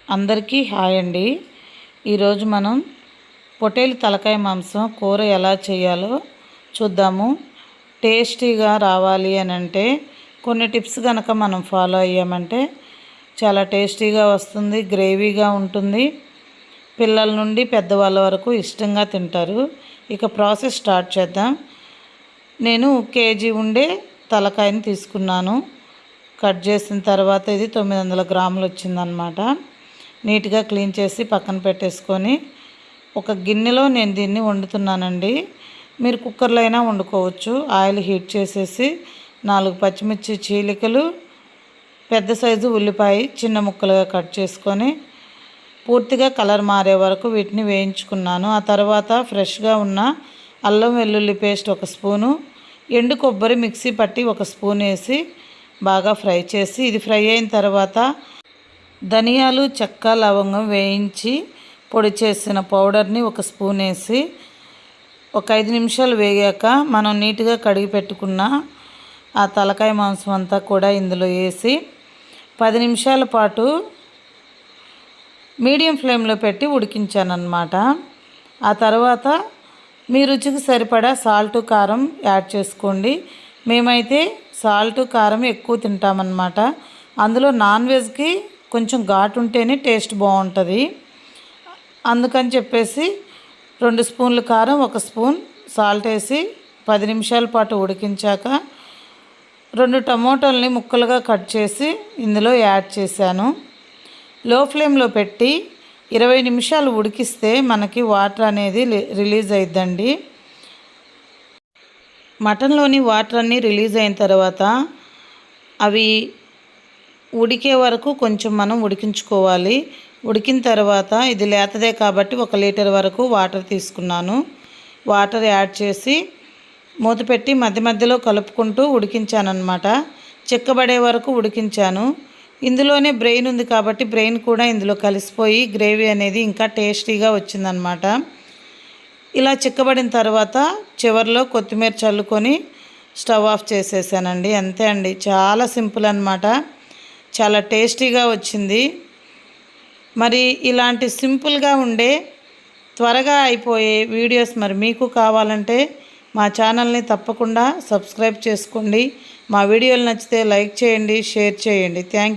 అందరికీ హాయ్ అండి. ఈరోజు మనం పొట్టేలు తలకాయ మాంసం కూర ఎలా చేయాలో చూద్దాము. టేస్టీగా రావాలి అని అంటే కొన్ని టిప్స్ కనుక మనం ఫాలో అయ్యామంటే చాలా టేస్టీగా వస్తుంది, గ్రేవీగా ఉంటుంది. పిల్లల నుండి పెద్దవాళ్ళ వరకు ఇష్టంగా తింటారు. ఇక ప్రాసెస్ స్టార్ట్ చేద్దాం. నేను కేజీ ఉండే తలకాయని తీసుకున్నాను. కట్ చేసిన తర్వాత ఇది 900 గ్రాములు వచ్చిందనమాట. నీట్గా క్లీన్ చేసి పక్కన పెట్టేసుకొని ఒక గిన్నెలో నేను దీన్ని వండుతున్నానండి. మీరు కుక్కర్లో అయినా వండుకోవచ్చు. ఆయిల్ హీట్ చేసేసి 4 పచ్చిమిర్చి చీలికలు, పెద్ద సైజు ఉల్లిపాయ చిన్న ముక్కలుగా కట్ చేసుకొని పూర్తిగా కలర్ మారే వరకు వీటిని వేయించుకున్నాను. ఆ తర్వాత ఫ్రెష్గా ఉన్న అల్లం వెల్లుల్లి పేస్ట్ 1 స్పూను, ఎండు కొబ్బరి మిక్సీ పట్టి 1 స్పూన్ వేసి బాగా ఫ్రై చేసి, ఇది ఫ్రై అయిన తర్వాత ధనియాలు, చెక్క, లవంగం వేయించి పొడి చేసిన పౌడర్ని 1 స్పూన్ వేసి ఒక 5 నిమిషాలు వేగాక మనం నీట్గా కడిగి పెట్టుకున్న ఆ తలకాయ మాంసం అంతా కూడా ఇందులో వేసి 10 నిమిషాల పాటు మీడియం ఫ్లేమ్లో పెట్టి ఉడికించానన్నమాట. ఆ తర్వాత మీ రుచికి సరిపడా సాల్ట్, కారం యాడ్ చేసుకోండి. మేమైతే సాల్ట్, కారం ఎక్కువ తింటామన్నమాట. అందులో నాన్ వెజ్కి కొంచెం ఘాటు ఉంటేనే టేస్ట్ బాగుంటుంది. అందుకని చెప్పేసి 2 స్పూన్లు కారం, 1 స్పూన్ సాల్ట్ వేసి 10 నిమిషాల పాటు ఉడికించాక 2 టమోటాలని ముక్కలుగా కట్ చేసి ఇందులో యాడ్ చేశాను. లో ఫ్లేమ్లో పెట్టి 20 నిమిషాలు ఉడికిస్తే మనకి వాటర్ అనేది రిలీజ్ అయిద్దండి. మటన్లోని వాటర్ అన్నీ రిలీజ్ అయిన తర్వాత అవి ఉడికే వరకు కొంచెం మనం ఉడికించుకోవాలి. ఉడికిన తర్వాత ఇది లేతదే కాబట్టి 1 లీటర్ వరకు వాటర్ తీసుకున్నాను. వాటర్ యాడ్ చేసి మూత పెట్టి మధ్య మధ్యలో కలుపుకుంటూ ఉడికించానన్నమాట. చిక్కబడే వరకు ఉడికించాను. ఇందులోనే బ్రెయిన్ ఉంది కాబట్టి బ్రెయిన్ కూడా ఇందులో కలిసిపోయి గ్రేవీ అనేది ఇంకా టేస్టీగా వచ్చిందనమాట. ఇలా చిక్కబడిన తర్వాత చివరిలో కొత్తిమీర చల్లుకొని స్టవ్ ఆఫ్ చేసేసానండి. అంతే అండి, చాలా సింపుల్ అన్నమాట. చాలా టేస్టీగా వచ్చింది. మరి ఇలాంటి సింపుల్గా ఉండే త్వరగా అయిపోయే వీడియోస్ మరి మీకు కావాలంటే మా ఛానల్ని తప్పకుండా సబ్స్క్రైబ్ చేసుకోండి. మా వీడియోలు నచ్చితే లైక్ చేయండి, షేర్ చేయండి. థ్యాంక్